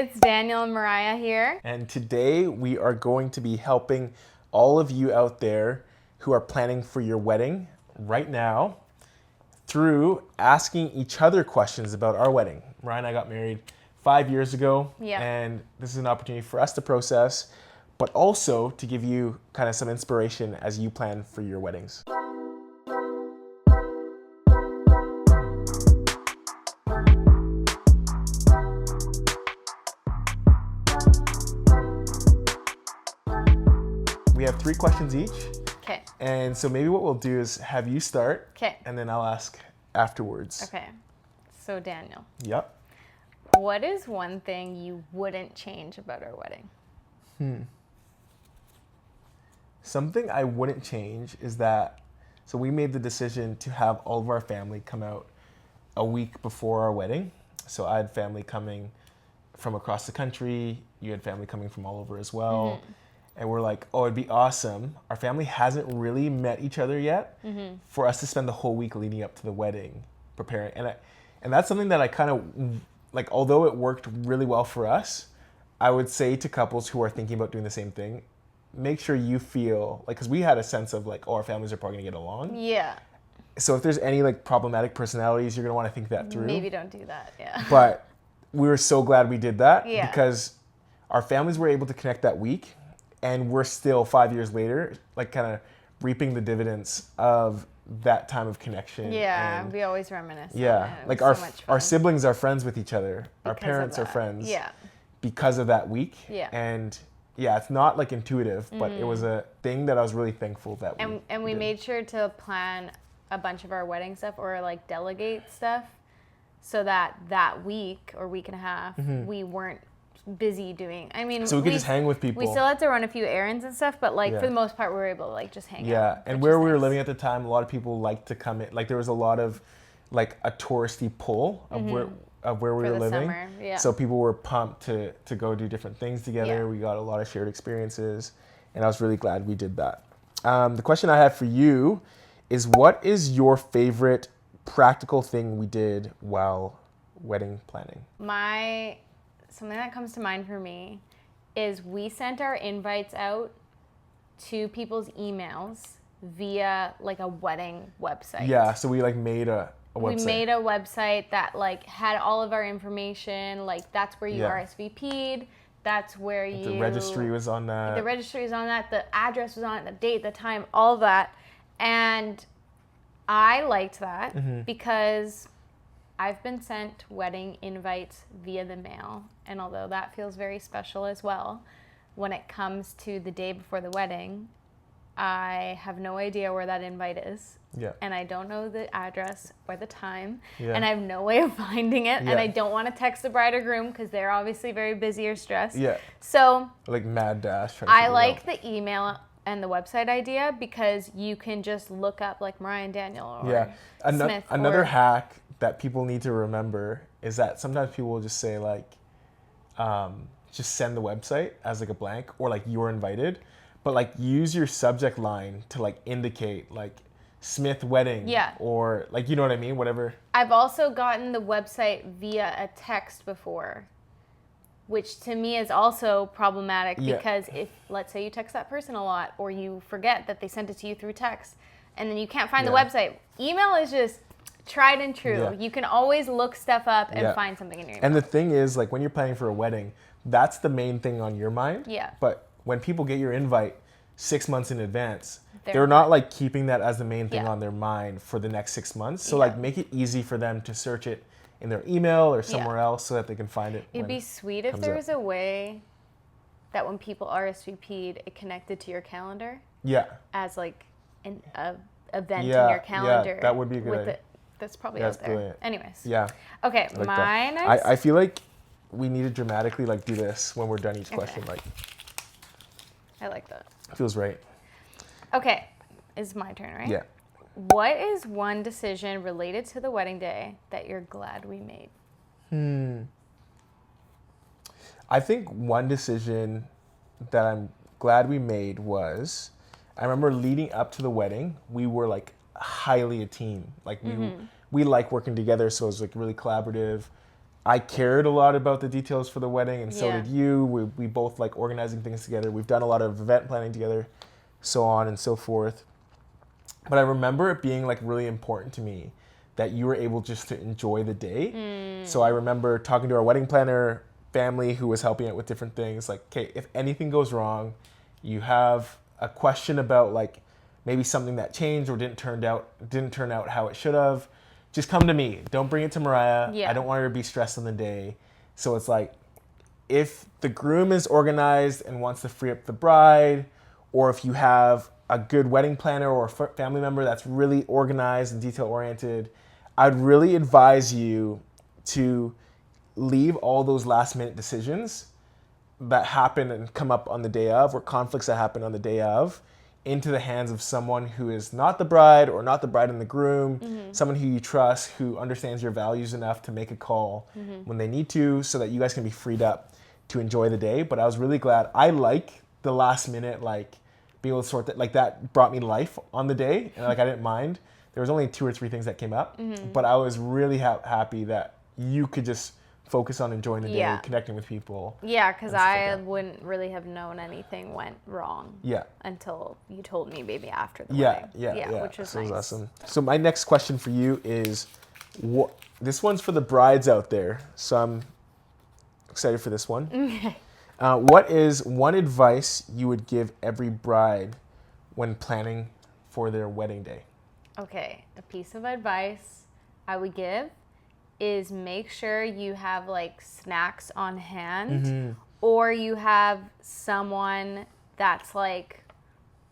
it's Daniel and Mariah here. And today we are going to be helping all of you out there who are planning for your wedding right now through asking each other questions about our wedding. Mariah and I got married 5 years ago, and this is an opportunity for us to process, but also to give you kind of some inspiration as you plan for your weddings. We have 3 questions each. Okay. And so maybe what we'll do is have you start. Okay. And then I'll ask afterwards. Okay. So Daniel, Yep. what is one thing you wouldn't change about our wedding? Something I wouldn't change is that, so we made the decision to have all of our family come out a week before our wedding. So I had family coming from across the country. You had family coming from all over as well. And we're like, oh, it'd be awesome. Our family hasn't really met each other yet for us to spend the whole week leading up to the wedding preparing. And that's something that I kind of, like, although it worked really well for us, I would say to couples who are thinking about doing the same thing, make sure you feel, like, because we had a sense of, like, oh, our families are probably going to get along. Yeah. So if there's any, like, problematic personalities, you're going to want to think that through. Maybe don't do that, yeah. But we were so glad we did that because our families were able to connect that week. And we're still 5 years later, like, kind of reaping the dividends of that time of connection. Yeah, and we always reminisce. yeah, It like was so much fun. our siblings are friends with each other. Our Because of parents are that. friends. Yeah. Because of that week. Yeah. And yeah, it's not like intuitive, but it was a thing that I was really thankful that And we made sure to plan a bunch of our wedding stuff or like delegate stuff so that week or week and a half we weren't busy doing. I mean, so we could just hang with people. We still had to run a few errands and stuff, but like for the most part we were able to like just hang out. Yeah, and where we were living at the time, a lot of people liked to come in. Like there was a lot of like a touristy pull of where we were the living. summer, yeah. So people were pumped to go do different things together. Yeah. We got a lot of shared experiences, and I was really glad we did that. The question I have for you is, what is your favorite practical thing we did while wedding planning? Something that comes to mind for me is we sent our invites out to people's emails via like a wedding website. Yeah, so we like made a website. We made a website that like had all of our information. Like that's where you RSVP'd. That's where The registry was on that. The registry was on that. The address was on it. The date, the time, all of that. And I liked that because I've been sent wedding invites via the mail, and although that feels very special as well, when it comes to the day before the wedding, I have no idea where that invite is. Yeah. And I don't know the address or the time, Yeah. and I have no way of finding it, and I don't want to text the bride or groom because they're obviously very busy or stressed. Yeah. So Like mad dash. trying to I figure it like out. the email and the website idea because you can just look up like Mariah and Daniel or Smith. Another or, hack that people need to remember is that sometimes people will just say like, just send the website as like a blank or like you're invited, but like use your subject line to like indicate like Smith wedding. Yeah. Or like, you know what I mean? Whatever. I've also gotten the website via a text before, which to me is also problematic because if, let's say you text that person a lot or you forget that they sent it to you through text and then you can't find the website. Email is just tried and true. Yeah. You can always look stuff up and find something in your email. And the thing is, like when you're planning for a wedding, that's the main thing on your mind. Yeah. But when people get your invite 6 months in advance, they're not like keeping that as the main thing on their mind for the next 6 months. So like make it easy for them to search it in their email or somewhere else so that they can find it. It'd be sweet if there was a way that when people RSVP'd, it connected to your calendar. Yeah. As like an event in your calendar. Yeah, that would be a good idea. That's probably That's out there. brilliant. Anyways. Yeah. Okay, I like my that. next. I feel like we need to dramatically like do this when we're done each question. Like, I like that. feels right. Okay, it's my turn, right? Yeah. What is one decision related to the wedding day that you're glad we made? I think one decision that I'm glad we made was, I remember leading up to the wedding, we were like highly a team. Like we like working together, so it was like really collaborative. I cared a lot about the details for the wedding, and so Yeah. did you. We both like organizing things together. We've done a lot of event planning together, so on and so forth. But I remember it being like really important to me that you were able just to enjoy the day. So I remember talking to our wedding planner family who was helping out with different things. Like, okay, if anything goes wrong, you have a question about like maybe something that changed or didn't turn out how it should have, just come to me. Don't bring it to Mariah. Yeah. I don't want her to be stressed on the day. So it's like, if the groom is organized and wants to free up the bride, or if you have a good wedding planner or a family member that's really organized and detail oriented, I'd really advise you to leave all those last minute decisions that happen and come up on the day of, or conflicts that happen on the day of, into the hands of someone who is not the bride or not the bride and the groom, someone who you trust, who understands your values enough to make a call when they need to, so that you guys can be freed up to enjoy the day. But I was really glad. I like the last minute, like being able to sort that, like that brought me life on the day, and like I didn't mind. There was only 2 or 3 things that came up, but I was really happy that you could just focus on enjoying the day, Yeah. connecting with people. Yeah, because and stuff like I that. wouldn't really have known anything went wrong Yeah. until you told me maybe after the Yeah, wedding. yeah. Which was So it nice. was awesome. So my next question for you is, this one's for the brides out there. So I'm excited for this one. Okay. What is one advice you would give every bride when planning for their wedding day? Okay, a piece of advice I would give is make sure you have like snacks on hand, or you have someone that's like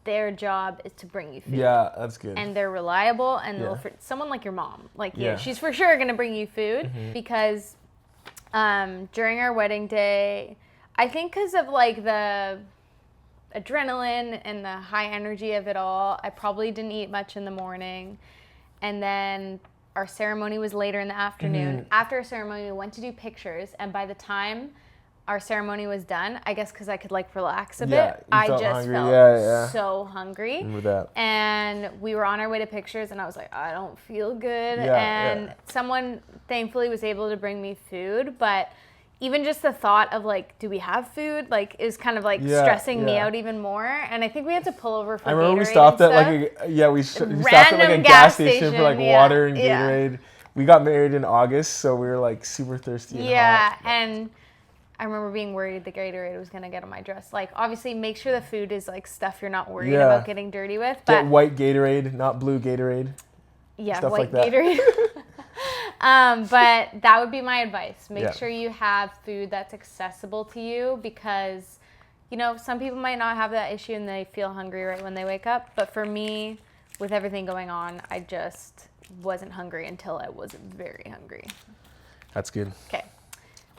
their job is to bring you food. Yeah, that's good. And they're reliable, and Yeah. someone like your mom, like Yeah. you, she's for sure gonna bring you food, because during our wedding day, I think because of like the adrenaline and the high energy of it all, I probably didn't eat much in the morning, and then our ceremony was later in the afternoon. After our ceremony, we went to do pictures, and by the time our ceremony was done, I guess because I could like relax a Yeah, bit, you I felt just hungry. felt Yeah. so hungry. Remember that. And we were on our way to pictures, and I was like, I don't feel good. Yeah, and yeah. someone thankfully was able to bring me food, but even just the thought of like, do we have food? Like, is kind of like Yeah, stressing me yeah. out even more. And I think we had to pull over for I remember we Gatorade stopped and at stuff. like we stopped at like a Random gas gas station for like station, yeah, water and yeah. Gatorade. We got married in August, so we were like super thirsty. And Yeah, hot. and I remember being worried the Gatorade was gonna get on my dress. Like, obviously, make sure the food is like stuff you're not worried Yeah. about getting dirty with. Get But white Gatorade, not blue Gatorade. yeah, stuff white like that. Gatorade. But that would be my advice. Make Yeah. sure you have food that's accessible to you, because, you know, some people might not have that issue and they feel hungry right when they wake up. But for me, with everything going on, I just wasn't hungry until I was very hungry. That's good. Okay.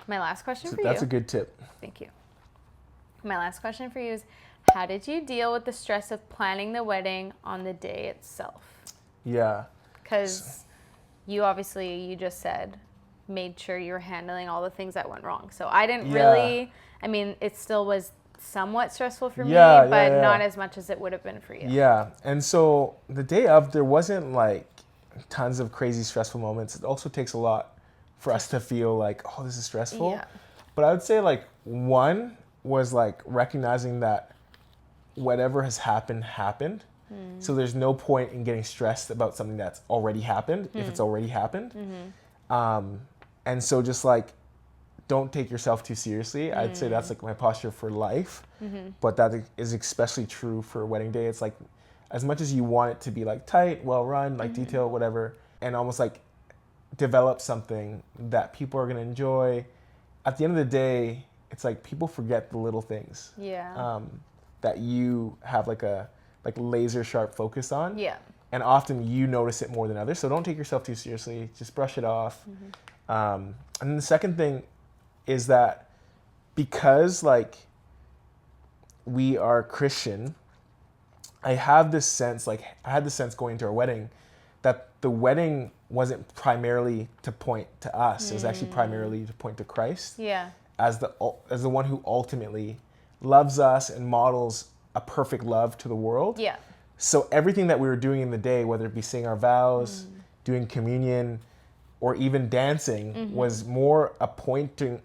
My last question for That's you. a good tip. Thank you. My last question for you is, how did you deal with the stress of planning the wedding on the day itself? Yeah. Because you obviously, you just said, made sure you were handling all the things that went wrong. So I didn't Yeah. really, I mean, it still was somewhat stressful for Yeah, me, but yeah. not as much as it would have been for you. Yeah. And so the day of, there wasn't like tons of crazy stressful moments. It also takes a lot for us to feel like, oh, this is stressful. Yeah. But I would say like one was like recognizing that whatever has happened. So there's no point in getting stressed about something that's already happened if it's already happened. And so just like, don't take yourself too seriously. I'd say that's like my posture for life. But that is especially true for a wedding day. It's like, as much as you want it to be like tight, well run, like detailed, whatever, and almost like develop something that people are going to enjoy. At the end of the day, it's like people forget the little things Yeah. that you have like a laser sharp focus on. Yeah. And often you notice it more than others. So don't take yourself too seriously. Just brush it off. And then the second thing is that because like we are Christian, I had this sense going into our wedding that the wedding wasn't primarily to point to us. It was actually primarily to point to Christ Yeah. as the one who ultimately loves us and models a perfect love to the world. Yeah. So everything that we were doing in the day, whether it be saying our vows, doing communion, or even dancing was more a pointing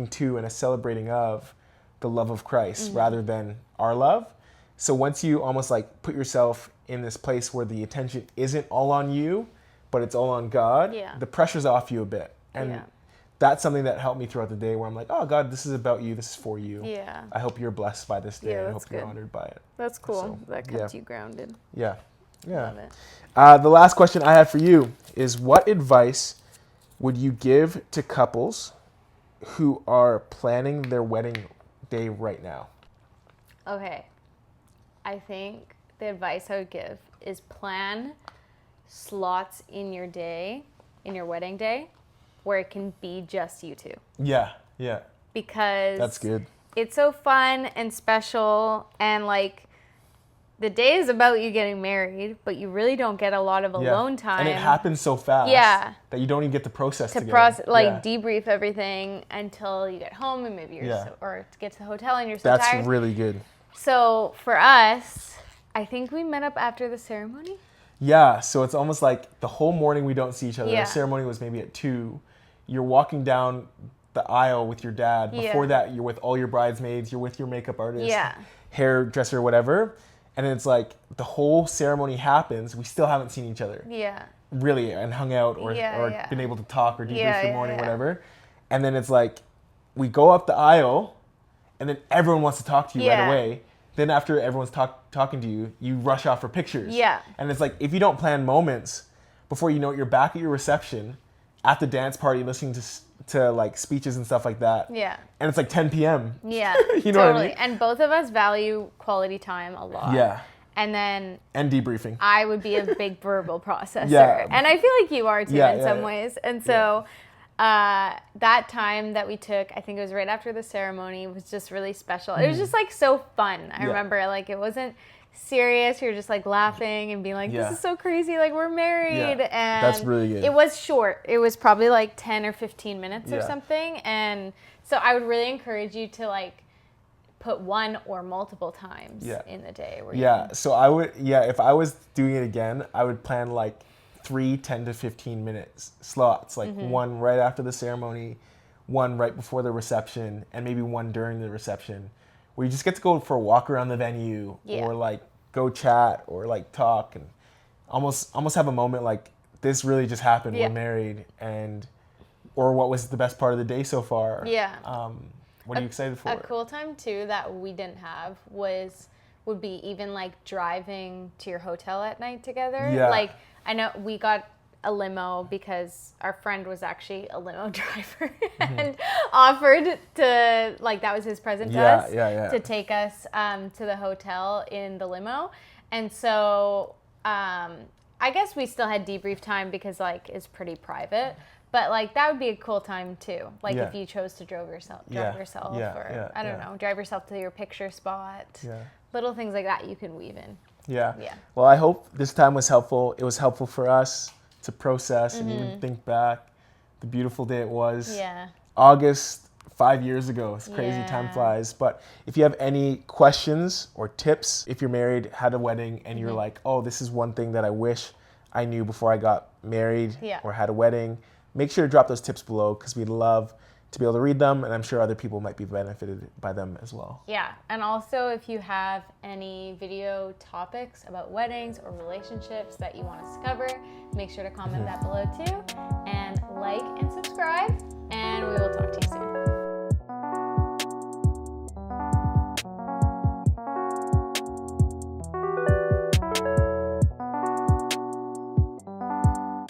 to and a celebrating of the love of Christ rather than our love. So once you almost like put yourself in this place where the attention isn't all on you, but it's all on God, the pressure's off you a bit. And that's something that helped me throughout the day where I'm like, oh God, this is about you. This is for you. Yeah. I hope you're blessed by this day. Yeah, I that's hope you're good. honored by it. That's cool. So, That kept you grounded. Yeah. Yeah. Love it. The last question I have for you is, what advice would you give to couples who are planning their wedding day right now? Okay. I think the advice I would give is plan slots in your day, in your wedding day, where it can be just you two. Yeah. Yeah. Because That's good. it's so fun and special, and like the day is about you getting married, but you really don't get a lot of alone time. And it happens so fast that you don't even get to process debrief everything until you get home, and maybe or to get to the hotel and you're so tired. That's really good. So for us, I think we met up after the ceremony. Yeah, so it's almost like the whole morning we don't see each other. Yeah. The ceremony was maybe at 2. You're walking down the aisle with your dad. Before that, you're with all your bridesmaids. You're with your makeup artist, hairdresser, whatever. And it's like the whole ceremony happens. We still haven't seen each other. Yeah. Really, and hung out or been able to talk or debrief the morning, whatever. And then it's like we go up the aisle, and then everyone wants to talk to you right away. Then after everyone's talking to you, you rush off for pictures. Yeah. And it's like, if you don't plan moments, before you know it, you're back at your reception, at the dance party, listening to like speeches and stuff like that. Yeah. And it's like 10 p.m. Yeah. You know what I mean? And both of us value quality time a lot. Yeah. And then... And debriefing. I would be a big verbal processor. And I feel like you are too in some ways. And so... that time that we took, I think it was right after the ceremony, was just really special. It was just like so fun. I remember like it wasn't serious. We were just like laughing and being like, this is so crazy. Like we're married. And that's really good. It was short. It was probably like 10 or 15 minutes or something. And so I would really encourage you to like put one or multiple times in the day. Where so I would, if I was doing it again, I would plan like 3 10 to 15 minutes slots, like one right after the ceremony, one right before the reception, and maybe one during the reception, where you just get to go for a walk around the venue or like go chat or like talk and almost have a moment like, this really just happened, we're married, and or what was the best part of the day so far. What are you excited for? A cool time too that we didn't have would be even like driving to your hotel at night together. Like I know we got a limo because our friend was actually a limo driver and offered to, like, that was his present to us to take us to the hotel in the limo. And so I guess we still had debrief time because like it's pretty private. But like that would be a cool time too. Like if you chose to drive yourself or I don't know, drive yourself to your picture spot. Little things like that you can weave in. Well, I hope this time was helpful. It was helpful for us to process and even think back the beautiful day it was. August 5 years ago. It's crazy, time flies. But if you have any questions or tips, if you're married, had a wedding, and you're like, oh, this is one thing that I wish I knew before I got married or had a wedding, make sure to drop those tips below because we'd love to be able to read them, and I'm sure other people might be benefited by them as well. Yeah, and also if you have any video topics about weddings or relationships that you want us to cover, make sure to comment that below too, and like and subscribe, and we will talk to you soon.